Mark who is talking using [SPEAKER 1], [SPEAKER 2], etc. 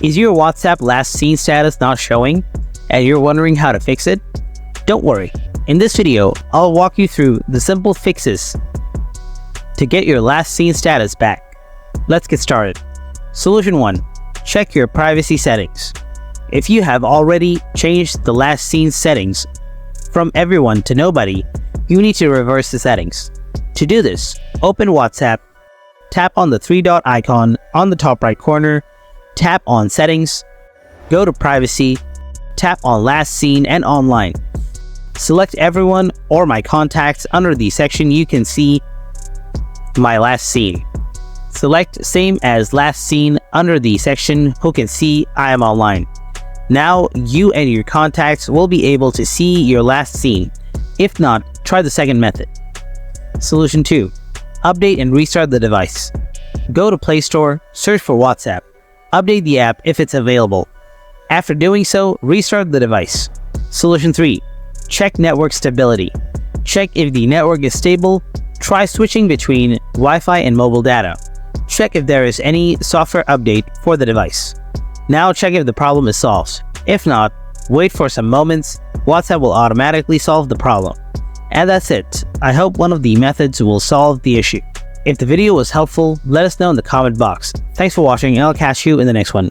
[SPEAKER 1] Is your WhatsApp last seen status not showing and you're wondering how to fix it? Don't worry. In this video, I'll walk you through the simple fixes to get your last seen status back. Let's get started. Solution 1. Check your privacy settings. If you have already changed the last seen settings from everyone to nobody, you need to reverse the settings. To do this, open WhatsApp, tap on the three-dot icon on the top right corner, tap on Settings, go to Privacy, tap on Last Seen and Online. Select Everyone or My Contacts under the section you can see My Last Seen. Select Same as Last Seen under the section Who Can See I Am Online. Now you and your contacts will be able to see your last seen. If not, try the second method. Solution 2. Update and restart the device. Go to Play Store, search for WhatsApp. Update the app if it's available. After doing so, restart the device. Solution 3. Check network stability. Check if the network is stable. Try switching between Wi-Fi and mobile data. Check if there is any software update for the device. Now check if the problem is solved. If not, wait for some moments. WhatsApp will automatically solve the problem. And that's it. I hope one of the methods will solve the issue. If the video was helpful, let us know in the comment box. Thanks for watching, and I'll catch you in the next one.